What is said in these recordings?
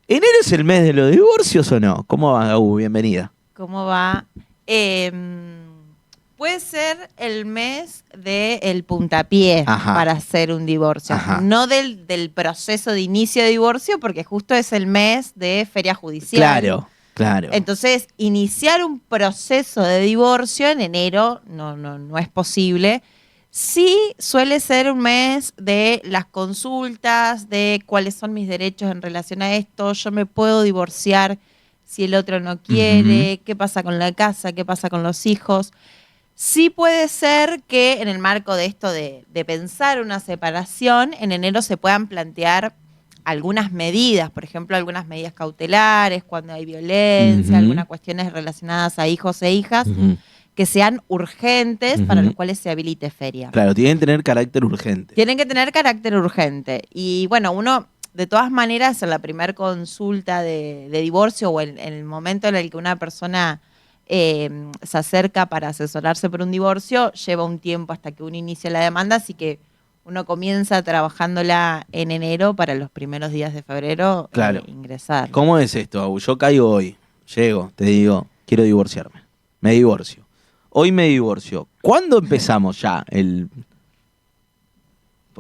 ¿Enero es el mes de los divorcios o no? ¿Cómo va, Gabu? Bienvenida. ¿Cómo va? Puede ser el mes del puntapié para hacer un divorcio. Ajá. No del proceso de inicio de divorcio, porque justo es el mes de feria judicial. Claro. Entonces, iniciar un proceso de divorcio en enero no es posible. Sí suele ser un mes de las consultas, de cuáles son mis derechos en relación a esto. Yo me puedo divorciar si el otro no quiere, qué pasa con la casa, qué pasa con los hijos. Sí puede ser que en el marco de esto de pensar una separación, en enero se puedan plantear algunas medidas, por ejemplo, algunas medidas cautelares, cuando hay violencia, algunas cuestiones relacionadas a hijos e hijas, que sean urgentes para los cuales se habilite feria. Claro, tienen que tener carácter urgente. Tienen que tener carácter urgente. Y bueno, uno, de todas maneras, en la primera consulta de divorcio o en el momento en el que una persona se acerca para asesorarse por un divorcio, lleva un tiempo hasta que uno inicia la demanda, así que uno comienza trabajándola en enero para los primeros días de febrero ingresar. ¿Cómo es esto, Gabu? Yo caigo hoy, llego, te digo, quiero divorciarme. Me divorcio. Hoy me divorcio. ¿Cuándo empezamos ya el...?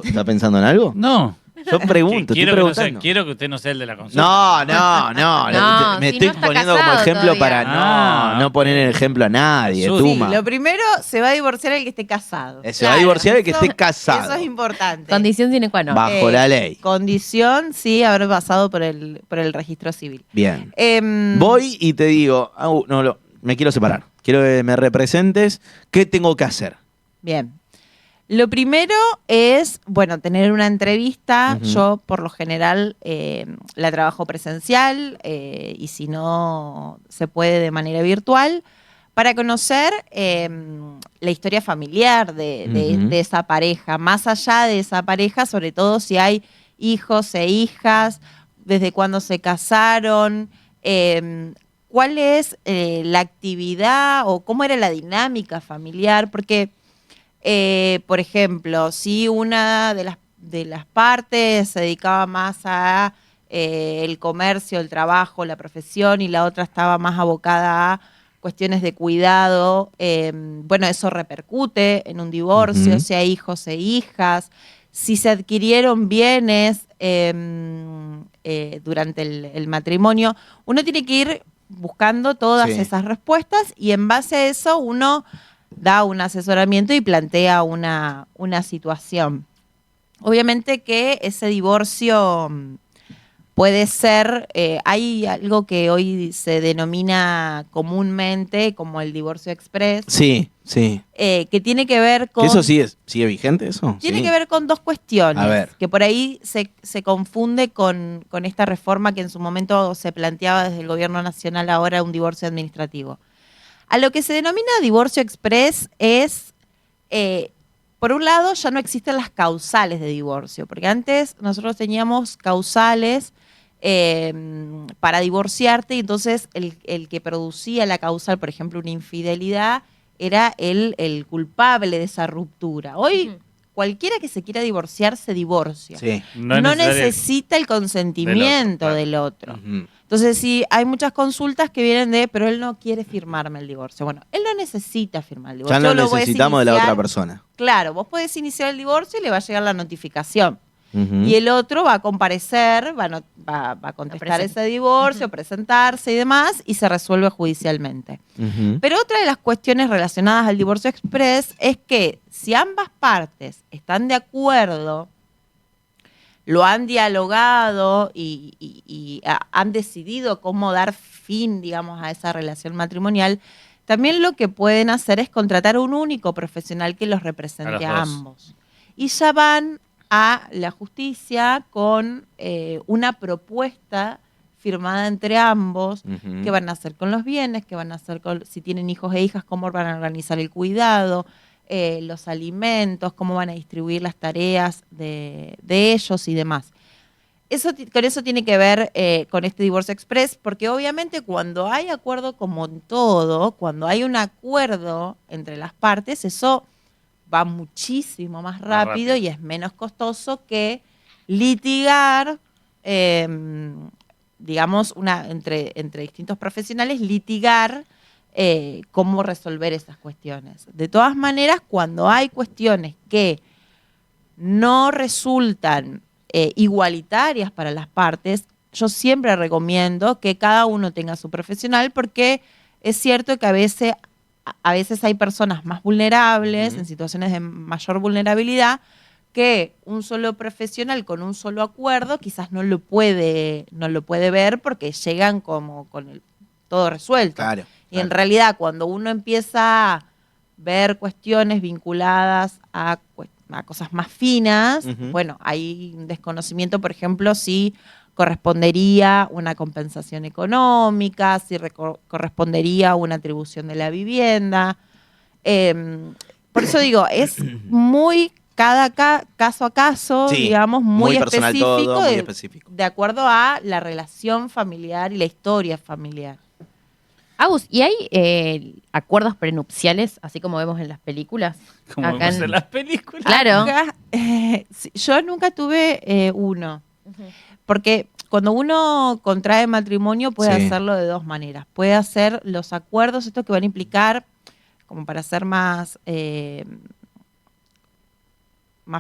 ¿Está pensando en algo? No. Yo pregunto, estoy preguntando. Quiero que usted no sea el de la consulta. No. Me estoy poniendo como ejemplo para no poner el ejemplo a nadie, Tuma. Sí, lo primero, se va a divorciar el que esté casado. Se va a divorciar el que esté casado. Eso es importante. Condición sine qua non. Bajo la ley. Condición, sí, haber pasado por el registro civil. Bien. Voy y te digo, me quiero separar. Quiero que me representes. ¿Qué tengo que hacer? Bien. Lo primero es, tener una entrevista. Yo, por lo general, la trabajo presencial y si no se puede de manera virtual, para conocer la historia familiar de esa pareja. Más allá de esa pareja, sobre todo si hay hijos e hijas, desde cuándo se casaron, cuál es la actividad o cómo era la dinámica familiar, porque... por ejemplo, si una de las partes se dedicaba más a el comercio, el trabajo, la profesión y la otra estaba más abocada a cuestiones de cuidado, eso repercute en un divorcio, si hay hijos e hijas, si se adquirieron bienes durante el matrimonio. Uno tiene que ir buscando todas esas respuestas y en base a eso uno... da un asesoramiento y plantea una situación. Obviamente que ese divorcio puede ser, hay algo que hoy se denomina comúnmente como el divorcio express. Sí. Que tiene que ver con... ¿Eso sigue vigente eso? Tiene que ver con dos cuestiones. A ver. Que por ahí se confunde con esta reforma que en su momento se planteaba desde el gobierno nacional, ahora un divorcio administrativo. A lo que se denomina divorcio express es, por un lado, ya no existen las causales de divorcio, porque antes nosotros teníamos causales para divorciarte y entonces el que producía la causal, por ejemplo, una infidelidad, era el culpable de esa ruptura. Hoy cualquiera que se quiera divorciar se divorcia. Sí. No necesita el consentimiento del otro. Entonces, sí, hay muchas consultas que vienen pero él no quiere firmarme el divorcio. Bueno, él no necesita firmar el divorcio. Ya no necesitamos de la otra persona. Claro, vos podés iniciar el divorcio y le va a llegar la notificación. Y el otro va a comparecer, va a contestar ese divorcio, presentarse y demás, y se resuelve judicialmente. Pero otra de las cuestiones relacionadas al divorcio express es que si ambas partes están de acuerdo, lo han dialogado y han decidido cómo dar fin, digamos, a esa relación matrimonial, también lo que pueden hacer es contratar un único profesional que los represente a ambos. Y ya van a la justicia con una propuesta firmada entre ambos, qué van a hacer con los bienes, qué van a hacer si tienen hijos e hijas, cómo van a organizar el cuidado, los alimentos, cómo van a distribuir las tareas de ellos y demás. Con eso tiene que ver con este divorcio express, porque obviamente cuando hay acuerdo, como en todo, cuando hay un acuerdo entre las partes, eso va muchísimo más rápido y es menos costoso que litigar digamos, entre distintos profesionales, litigar cómo resolver esas cuestiones. De todas maneras, cuando hay cuestiones que no resultan igualitarias para las partes, yo siempre recomiendo que cada uno tenga su profesional, porque es cierto que a veces hay personas más vulnerables, en situaciones de mayor vulnerabilidad, que un solo profesional con un solo acuerdo quizás no lo puede ver, porque llegan como con todo resuelto. Claro. Y en realidad, cuando uno empieza a ver cuestiones vinculadas a cosas más finas, bueno, hay un desconocimiento, por ejemplo, si correspondería una compensación económica, si correspondería una atribución de la vivienda. Por eso digo, es muy caso a caso, Sí, digamos, muy personal específico, todo, muy específico. de acuerdo a la relación familiar y la historia familiar. Agus, ¿y hay acuerdos prenupciales, así como vemos en las películas? Como Acá vemos en las películas. Claro. Acá, yo nunca tuve uno, porque cuando uno contrae matrimonio puede Sí. hacerlo de dos maneras. Puede hacer los acuerdos, estos que van a implicar, como para hacer más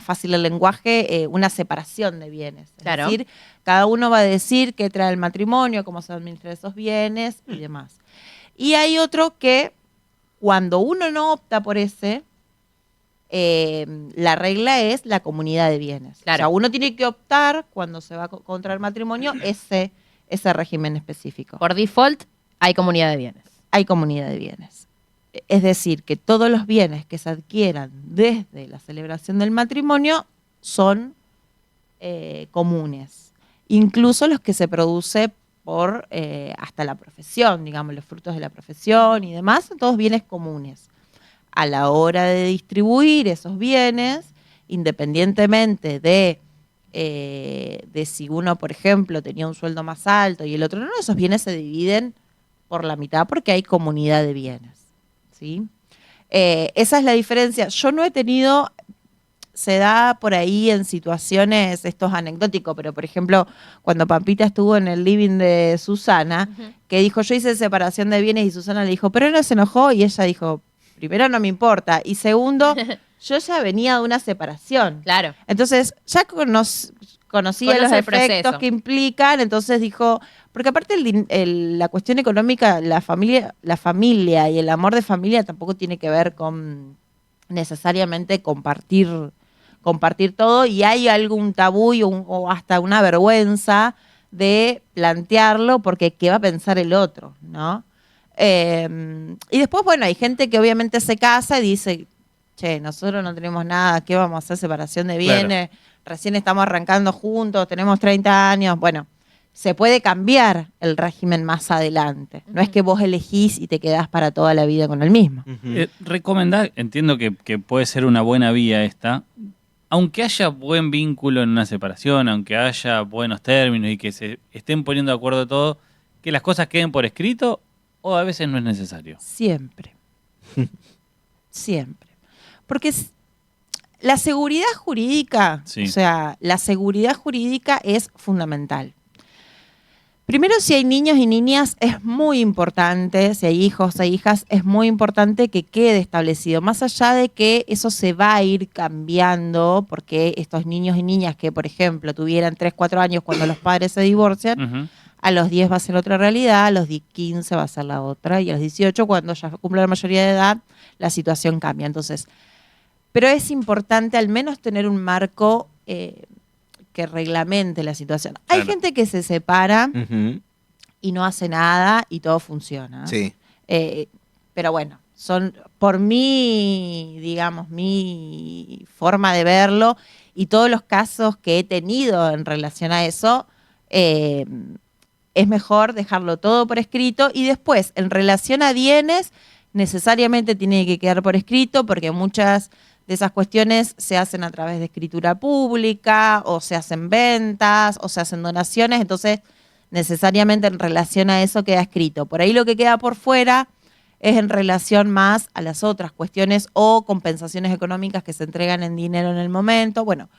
fácil el lenguaje, una separación de bienes. Claro. Es decir, cada uno va a decir qué trae el matrimonio, cómo se administran esos bienes y demás. Y hay otro que, cuando uno no opta por ese, la regla es la comunidad de bienes. Claro. O sea, uno tiene que optar, cuando se va a contraer matrimonio, ese régimen específico. Por default, hay comunidad de bienes. Hay comunidad de bienes. Es decir, que todos los bienes que se adquieran desde la celebración del matrimonio son comunes. Incluso los que se produce por hasta la profesión, digamos, los frutos de la profesión y demás, son todos bienes comunes. A la hora de distribuir esos bienes, independientemente de si uno, por ejemplo, tenía un sueldo más alto y el otro no, esos bienes se dividen por la mitad porque hay comunidad de bienes, ¿sí? Esa es la diferencia. Yo no he tenido, se da por ahí en situaciones, esto es anecdótico, pero por ejemplo, cuando Pampita estuvo en el living de Susana, que dijo, yo hice separación de bienes, y Susana le dijo, pero no se enojó, y ella dijo, primero, no me importa, y segundo, yo ya venía de una separación. Claro. Entonces, ya conocía los efectos que implican, entonces dijo, porque aparte la cuestión económica, la familia y el amor de familia tampoco tiene que ver con necesariamente compartir todo, y hay algún tabú o hasta una vergüenza de plantearlo, porque qué va a pensar el otro, ¿no? Y después, bueno, hay gente que obviamente se casa y dice, che, nosotros no tenemos nada, ¿qué vamos a hacer? Separación de bienes, recién estamos arrancando juntos, tenemos 30 años, bueno, se puede cambiar el régimen más adelante. No es que vos elegís y te quedás para toda la vida con el mismo. Recomendar, entiendo que puede ser una buena vía esta, aunque haya buen vínculo en una separación, aunque haya buenos términos y que se estén poniendo de acuerdo todo, que las cosas queden por escrito, o a veces no es necesario. Siempre. Siempre. Porque la seguridad jurídica, Sí. o sea, la seguridad jurídica es fundamental. Primero, si hay niños y niñas, es muy importante, si hay hijos e hijas, es muy importante que quede establecido, más allá de que eso se va a ir cambiando, porque estos niños y niñas que, por ejemplo, tuvieran 3, 4 años cuando los padres se divorcian, a los 10 va a ser otra realidad, a los 15 va a ser la otra, y a los 18, cuando ya cumple la mayoría de edad, la situación cambia. Entonces, pero es importante al menos tener un marco que reglamente la situación. Claro. Hay gente que se separa y no hace nada y todo funciona. Sí. Pero bueno, son por mí, digamos, mi forma de verlo y todos los casos que he tenido en relación a eso, es mejor dejarlo todo por escrito, y después, en relación a bienes, necesariamente tiene que quedar por escrito, porque muchas de esas cuestiones se hacen a través de escritura pública, o se hacen ventas, o se hacen donaciones, entonces necesariamente en relación a eso queda escrito. Por ahí lo que queda por fuera es en relación más a las otras cuestiones o compensaciones económicas que se entregan en dinero en el momento. Bueno,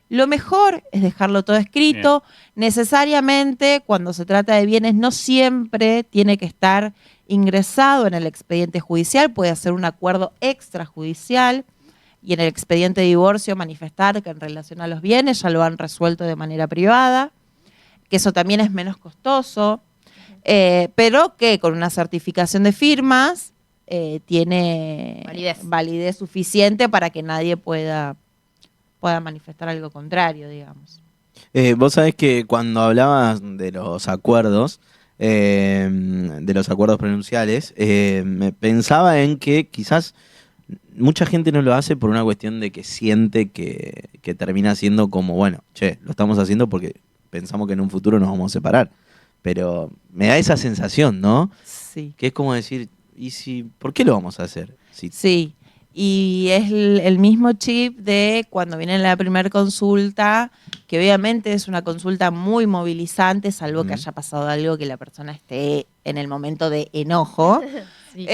Lo mejor es dejarlo todo escrito. Necesariamente, cuando se trata de bienes, no siempre tiene que estar ingresado en el expediente judicial, puede hacer un acuerdo extrajudicial y en el expediente de divorcio manifestar que en relación a los bienes ya lo han resuelto de manera privada, que eso también es menos costoso, pero que con una certificación de firmas tiene validez suficiente para que nadie pueda manifestar algo contrario, digamos. Vos sabés que cuando hablabas de los acuerdos pronunciales, me pensaba en que quizás mucha gente no lo hace por una cuestión de que siente que termina siendo como, bueno, che, lo estamos haciendo porque pensamos que en un futuro nos vamos a separar. Pero me da esa sensación, ¿no? Sí. Que es como decir, ¿por qué lo vamos a hacer? Sí. Y es el mismo chip de cuando viene la primera consulta, que obviamente es una consulta muy movilizante, salvo que haya pasado algo que la persona esté en el momento de enojo. Sí.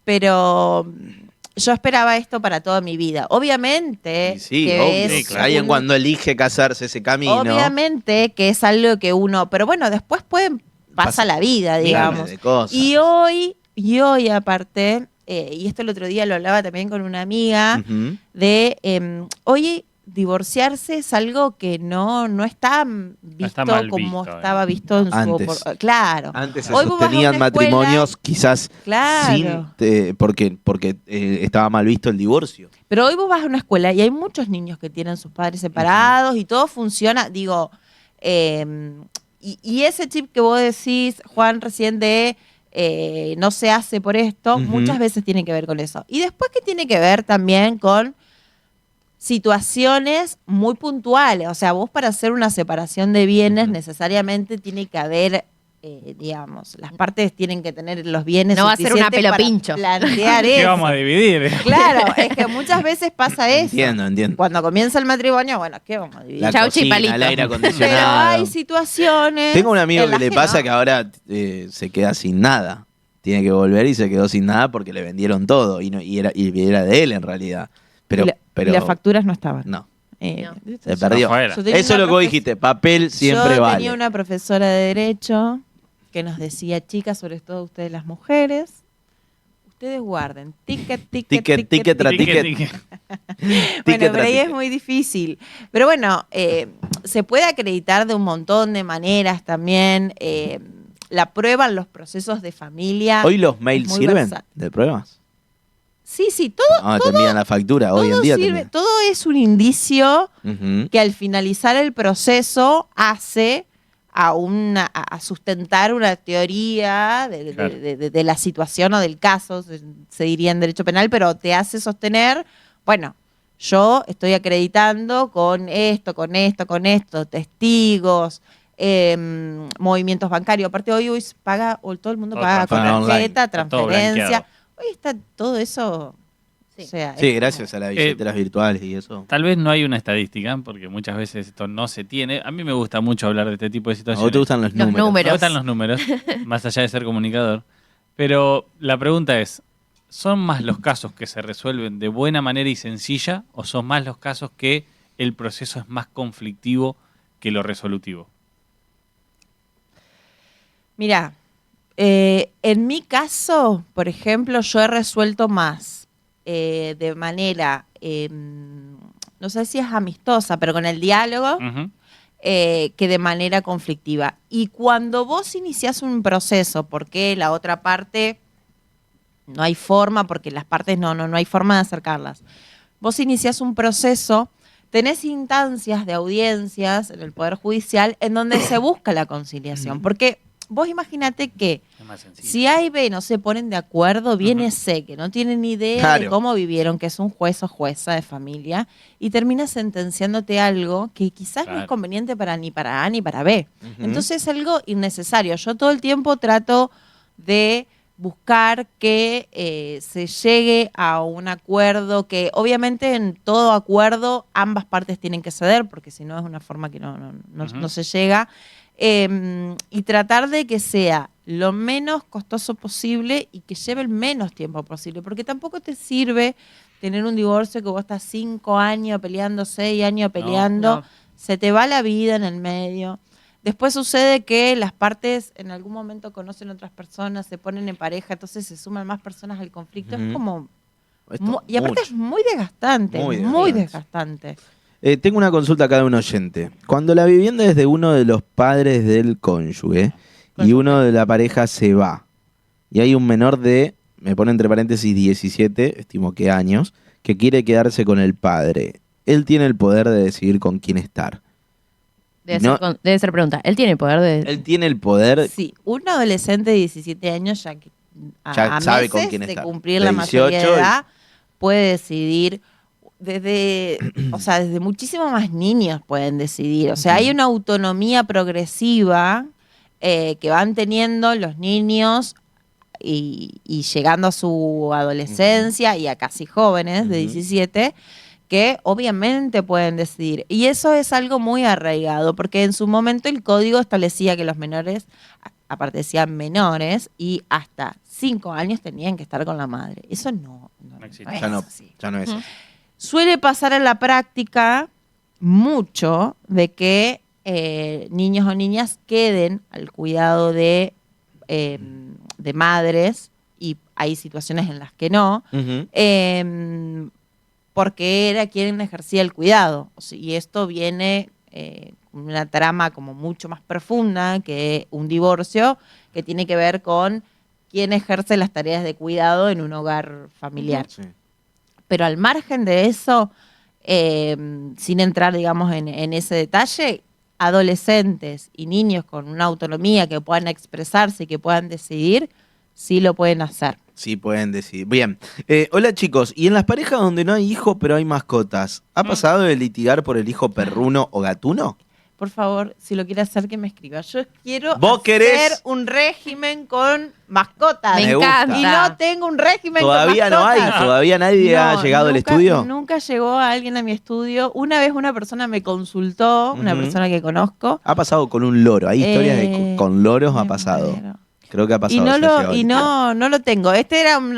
Pero yo esperaba esto para toda mi vida. Obviamente Alguien cuando elige casarse ese camino. Obviamente que es algo que uno... Pero bueno, después pasa la vida, digamos. De cosas. Y hoy aparte... y esto el otro día lo hablaba también con una amiga, hoy divorciarse es algo que no está visto como estaba visto en antes. Claro. Antes se Hoy sostenían matrimonios quizás porque estaba mal visto el divorcio. Pero hoy vos vas a una escuela y hay muchos niños que tienen sus padres separados y todo funciona, digo, y ese chip que vos decís, Juan, recién de... no se hace por esto, muchas veces tiene que ver con eso. Y después que tiene que ver también con situaciones muy puntuales. O sea, vos para hacer una separación de bienes necesariamente tiene que haber, digamos, las partes tienen que tener los bienes. No va a ser una pelo pincho. Plantear eso. ¿Qué vamos a dividir? Claro, es que muchas veces pasa eso. Entiendo. Cuando comienza el matrimonio, bueno, ¿qué vamos a dividir? La Chau, cocina, chipalito. el aire acondicionado. Pero hay situaciones. Tengo un amigo que le pasa no. que ahora se queda sin nada. Tiene que volver y se quedó sin nada porque le vendieron todo y era de él en realidad. Pero Y las facturas no estaban. No. No. Se perdió. Afuera. Yo tenía Eso es una lo que vos dijiste, papel siempre Yo vale. tenía una profesora de Derecho que nos decía, chicas, sobre todo ustedes las mujeres, ustedes guarden ticket, Ticket. Bueno, pero ahí es muy difícil. Pero bueno, se puede acreditar de un montón de maneras también. La prueba en los procesos de familia. ¿Hoy los mails muy sirven versátil. de pruebas? Sí, todo, Te envían la factura, hoy en día te sirve, envían. todo es un indicio Ujú. que al finalizar el proceso hace a sustentar una teoría de la situación o del caso, se diría en derecho penal, pero te hace sostener, bueno, yo estoy acreditando con esto, testigos, movimientos bancarios. Aparte hoy se paga, o todo el mundo paga con tarjeta, transferencia. Hoy está todo eso. Sí. O sea, Sí, es gracias a las billeteras virtuales y eso. Tal vez no hay una estadística, porque muchas veces esto no se tiene. A mí me gusta mucho hablar de este tipo de ¿A situaciones. vos te gustan los números? Me gustan los números, más allá de ser comunicador. Pero la pregunta es, ¿son más los casos que se resuelven de buena manera y sencilla o son más los casos que el proceso es más conflictivo que lo resolutivo? Mirá, en mi caso, por ejemplo, yo he resuelto más de manera, no sé si es amistosa, pero con el diálogo, que de manera conflictiva. Y cuando vos iniciás un proceso, porque la otra parte no hay forma, porque las partes no hay forma de acercarlas. Vos iniciás un proceso, tenés instancias de audiencias en el Poder Judicial en donde se busca la conciliación, porque vos imaginate que si A y B no se ponen de acuerdo, viene C, que no tiene ni idea de cómo vivieron, que es un juez o jueza de familia, y termina sentenciándote algo que quizás no es conveniente para ni para A ni para B. Entonces es algo innecesario. Yo todo el tiempo trato de buscar que se llegue a un acuerdo, que obviamente en todo acuerdo ambas partes tienen que ceder, porque si no es una forma que no se llega. Y tratar de que sea lo menos costoso posible y que lleve el menos tiempo posible, porque tampoco te sirve tener un divorcio que vos estás 5 años peleando, 6 años peleando, no. se te va la vida en el medio. Después sucede que las partes en algún momento conocen otras personas, se ponen en pareja, entonces se suman más personas al conflicto. Es como... y aparte es muy desgastante, muy desgastante. Tengo una consulta acá de un oyente. Cuando la vivienda es de uno de los padres del cónyuge y uno de la pareja se va, y hay un menor de, me pone entre paréntesis 17, estimo que años, que quiere quedarse con el padre, él tiene el poder de decidir con quién estar. Debe ser pregunta. ¿Él tiene el poder de...? Él tiene el poder... Sí, un adolescente de 17 años ya sabe meses con quién de está. cumplir De la mayoría 18 de edad puede decidir desde muchísimo más niños pueden decidir. O sea, hay una autonomía progresiva que van teniendo los niños y llegando a su adolescencia y a casi jóvenes de 17 que obviamente pueden decidir. Y eso es algo muy arraigado, porque en su momento el código establecía que los menores, aparte decían menores, y hasta 5 años tenían que estar con la madre. Eso no existe. es así. Ya no es así. Suele pasar en la práctica mucho de que niños o niñas queden al cuidado de madres, y hay situaciones en las que no, porque era quien ejercía el cuidado. O sea, y esto viene con una trama como mucho más profunda que un divorcio, que tiene que ver con quién ejerce las tareas de cuidado en un hogar familiar. Sí. Pero al margen de eso, sin entrar, digamos, en ese detalle, adolescentes y niños con una autonomía que puedan expresarse y que puedan decidir, sí lo pueden hacer. Sí, pueden decidir. Bien. Hola, chicos. ¿Y en las parejas donde no hay hijo pero hay mascotas, ha pasado de litigar por el hijo perruno o gatuno? Por favor, si lo quiere hacer, que me escriba. Yo quiero ¿Vos hacer querés? un régimen con mascotas. Me encanta. Y no tengo un régimen Todavía con no hay, mascotas. todavía nadie ha llegado al estudio. Nunca llegó a alguien a mi estudio. Una vez una persona me consultó, una persona que conozco. Ha pasado con un loro. Hay historias de con loros ha me pasado. muero. Creo que ha pasado. Y no lo tengo.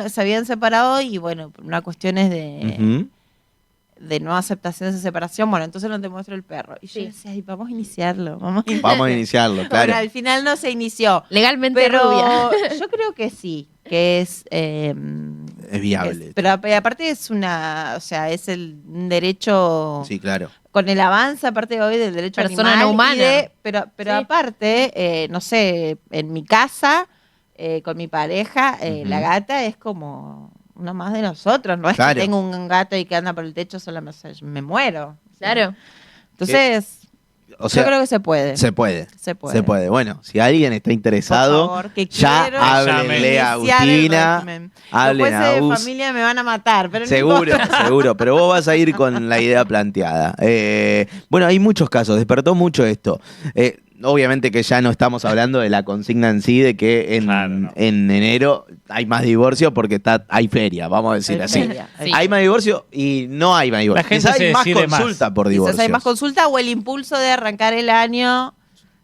Se habían separado y bueno, por unas cuestiones de no aceptación de esa separación, bueno, entonces no te muestro el perro. Y yo decía, ay, vamos a iniciarlo. Vamos a iniciarlo, claro. Bueno, al final no se inició. Legalmente Pero rubia. yo creo que sí, que es... es viable. pero aparte es es un derecho... Sí, claro. Con el avance, aparte de hoy, del derecho Persona animal. no humana. Pero Sí. aparte, no sé, en mi casa, con mi pareja, la gata es como uno más de nosotros. No es Claro. que tengo un gato y que anda por el techo, solamente me muero. Claro. Entonces, O sea, yo creo que se puede. se puede. Se puede. Se puede. Bueno, si alguien está Por interesado, favor, que ya quiero háblenle a iniciar el Agustina. régimen. Hablen Los a jueces de Agus. familia me van a matar, pero no Seguro, importa. seguro, pero vos vas a ir con la idea planteada. Bueno, hay muchos casos, despertó mucho esto. Obviamente que ya no estamos hablando de la consigna en sí, de que Claro, no. en enero hay más divorcio porque hay feria, vamos a decir Hay así. feria, sí. Hay más divorcio y no hay más divorcio. La gente Quizás se hay más decide más. consulta por Quizás divorcio. hay más consulta o el impulso de arrancar el año.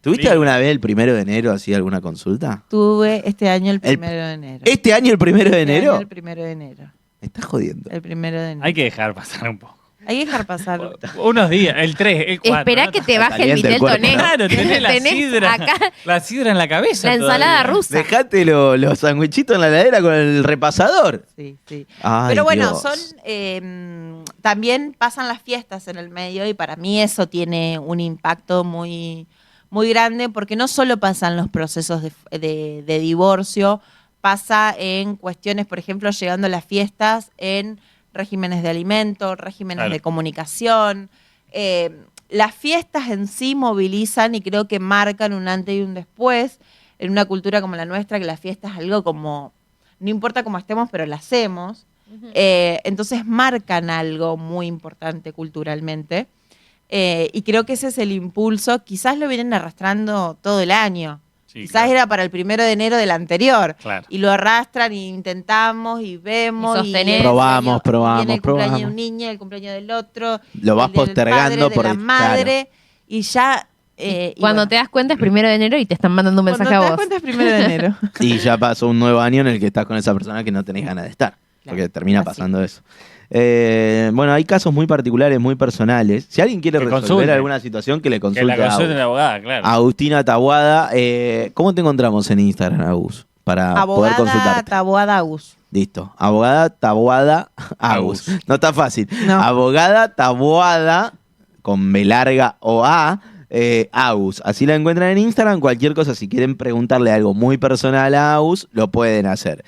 ¿Tuviste Sí. alguna vez el 1 de enero así alguna consulta? Tuve este año el 1 de enero. ¿Este año el 1 de Este enero? año el 1 de enero. Me estás jodiendo. El 1 de enero. Hay que dejar pasar un poco. Hay que dejar pasar. Unos días, el 3, el 4. Esperá que te baje el Caliente el vitel cuerpo, toné. ¿no? Claro, tenés la sidra. acá La sidra en la cabeza. la ensalada todavía. rusa. Dejate los sandwichitos en la heladera con el repasador. Sí, sí. Ay, Pero bueno, Dios. también pasan las fiestas en el medio y para mí eso tiene un impacto muy, muy grande porque no solo pasan los procesos de divorcio, pasa en cuestiones, por ejemplo, llegando a las fiestas en regímenes de alimento, regímenes Claro. de comunicación. Las fiestas en sí movilizan y creo que marcan un antes y un después en una cultura como la nuestra, que la fiesta es algo como, no importa cómo estemos, pero la hacemos. Entonces marcan algo muy importante culturalmente. Y creo que ese es el impulso. Quizás lo vienen arrastrando todo el año. Sí, Quizás claro. era para el 1 de enero del anterior. Claro. Y lo arrastran y intentamos y vemos. Y sostener. Probamos, viene el cumpleaños probamos. de un niño, el cumpleaños del otro. Lo vas el del postergando padre, por de la madre. Y ya Cuando te das cuenta es 1 de enero y te están mandando un mensaje a Cuando vos. te das cuenta es 1 de enero. Y ya pasó un nuevo año en el que estás con esa persona que no tenés ganas de estar. Porque termina pasando eso. Bueno, hay casos muy particulares, muy personales. Si alguien quiere Que resolver consulte. alguna situación, que le Que consulte la a consulte la abogada, claro. Agustina Taboada. ¿Cómo te encontramos en Instagram, Agus? Para poder Abogada consultarte. Taboada Agus. Listo. Abogada Taboada Agus. No está fácil. No. Abogada Taboada con B larga o A. Agus. Así la encuentran en Instagram. Cualquier cosa, si quieren preguntarle algo muy personal a Agus, lo pueden hacer.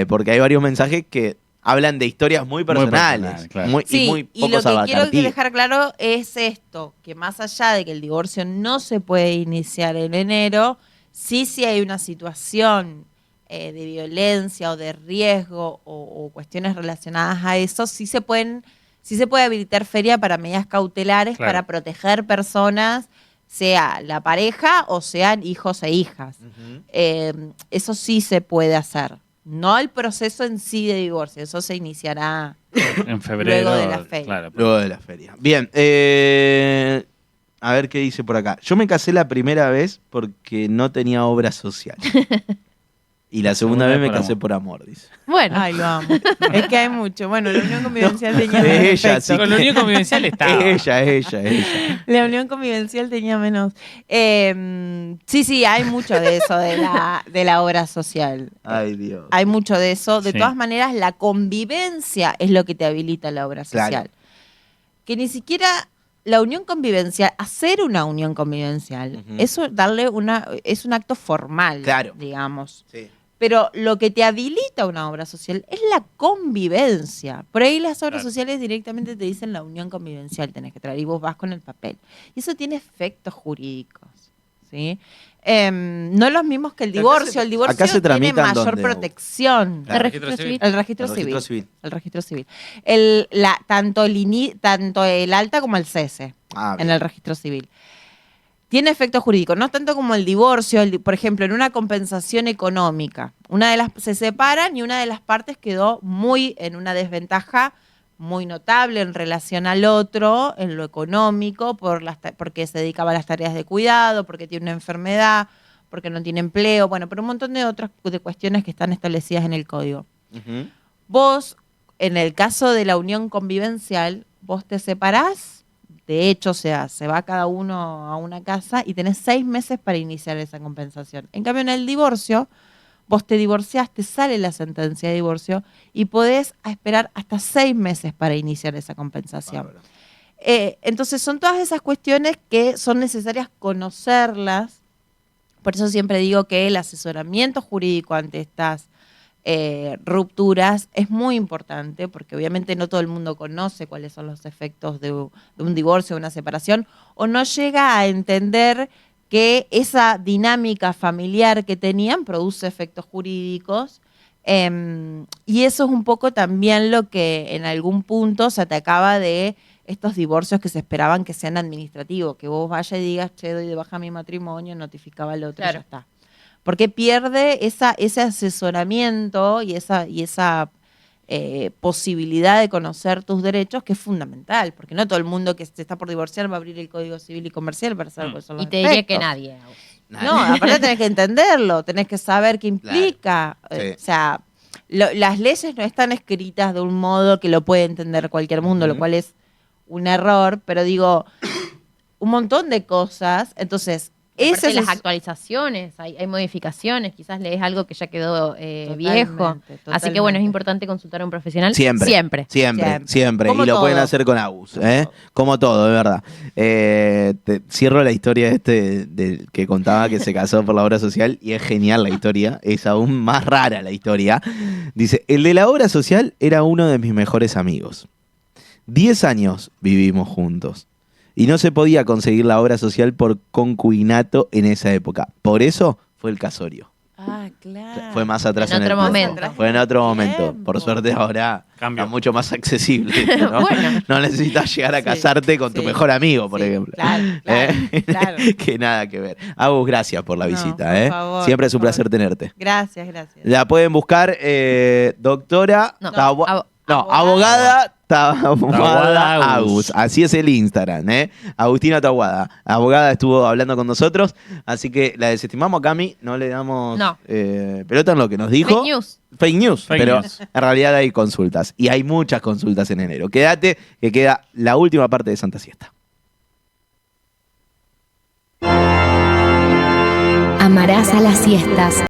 Porque hay varios mensajes que hablan de historias muy personales. personal, claro. Sí, y muy y lo pocos que quiero abarcativos. dejar claro es esto, que más allá de que el divorcio no se puede iniciar en enero, sí hay una situación de violencia o de riesgo o cuestiones relacionadas a eso, sí se puede habilitar feria para medidas cautelares Claro. para proteger personas, sea la pareja o sean hijos e hijas. Eso sí se puede hacer. No el proceso en sí de divorcio, eso se iniciará En febrero. luego de la feria. Claro. Luego de la feria. Bien. A ver qué dice por acá. Yo me casé la primera vez porque no tenía obra social. Y la segunda vez me por casé amor. por amor, dice. Bueno, Ay, lo amo. Es que hay mucho. Bueno, la unión convivencial tenía es menos ella, efecto. sí. Con la unión convivencial está. Es ella. La unión convivencial tenía menos. Sí, hay mucho de eso, de la obra social. Ay, Dios. Hay mucho de eso. De Sí. todas maneras, la convivencia es lo que te habilita la obra social. Claro. Que ni siquiera la unión convivencial, hacer una unión convivencial, Ujú. eso es un acto formal, Claro. digamos. Sí. Pero lo que te habilita una obra social es la convivencia. Por ahí las obras Claro. sociales directamente te dicen la unión convivencial, tenés que traer y vos vas con el papel. Y eso tiene efectos jurídicos, ¿sí? No los mismos que el Acá divorcio. se- El divorcio acá se tiene tramitan mayor ¿dónde? protección. Claro. el registro civil. El registro El civil. registro civil. El registro civil. Tanto el alta como el cese Ah, en bien. el registro civil. Tiene efecto jurídico, no tanto como el divorcio, por ejemplo, en una compensación económica. Se separan y una de las partes quedó en una desventaja muy notable en relación al otro, en lo económico, porque se dedicaba a las tareas de cuidado, porque tiene una enfermedad, porque no tiene empleo, bueno, pero un montón de otras de cuestiones que están establecidas en el código. Ujú. Vos, en el caso de la unión convivencial, vos te separás, de hecho, se va cada uno a una casa y tenés 6 meses para iniciar esa compensación. En cambio, en el divorcio, vos te divorciaste, sale la sentencia de divorcio y podés esperar hasta 6 meses para iniciar esa compensación. Bárbaro. Entonces, son todas esas cuestiones que son necesarias conocerlas. Por eso siempre digo que el asesoramiento jurídico ante estas rupturas es muy importante, porque obviamente no todo el mundo conoce cuáles son los efectos de un divorcio, de una separación, o no llega a entender que esa dinámica familiar que tenían produce efectos jurídicos. Y eso es un poco también lo que en algún punto se atacaba de estos divorcios que se esperaban que sean administrativos, que vos vayas y digas, che, doy de baja mi matrimonio, notificaba al otro, Claro. ya está. Porque pierde ese asesoramiento y esa posibilidad de conocer tus derechos, que es fundamental, porque no todo el mundo que se está por divorciar va a abrir el Código Civil y Comercial para saber cuáles son los Y te diría que efectos. nadie. Agus. No, aparte tenés que entenderlo, tenés que saber qué implica. Claro, sí. O sea, las leyes no están escritas de un modo que lo puede entender cualquier mundo, lo Ujú. cual es un error, pero digo, un montón de cosas. Entonces, Aparte de las es actualizaciones, hay modificaciones, quizás lees algo que ya quedó Totalmente, viejo. Así que bueno, es totalmente. importante consultar a un profesional Siempre. siempre. Siempre. Como Y lo todo. pueden hacer con Agus, ¿eh? Como todo, de verdad. Cierro la historia del que contaba que se casó por la obra social y es genial la historia. Es aún más rara la historia. Dice, el de la obra social era uno de mis mejores amigos. 10 años vivimos juntos. Y no se podía conseguir la obra social por concubinato en esa época. Por eso fue el casorio. Ah, claro. Fue más atrás En en, otro el tiempo. momento. Fue en otro momento. Tiempo. Por suerte ahora Cambió. está mucho más accesible. ¿no? Bueno. No necesitas llegar a Sí, casarte con tu sí, mejor amigo, por sí, ejemplo. claro, claro. Que nada que ver. Agus, gracias por la No, visita. por favor, Siempre es un por placer favor. tenerte. Gracias. La pueden buscar, doctora No, Taboada. No, abogada Tawada Agus. Agus. Así es el Instagram, ¿eh? Agustina Tawada. Abogada estuvo hablando con nosotros, así que la desestimamos a Cami, no le damos No. pelota en lo que nos dijo. Fake news. Fake Pero news. en realidad hay consultas. Y hay muchas consultas en enero. Quédate, que queda la última parte de Santa Siesta. Amarás a las siestas.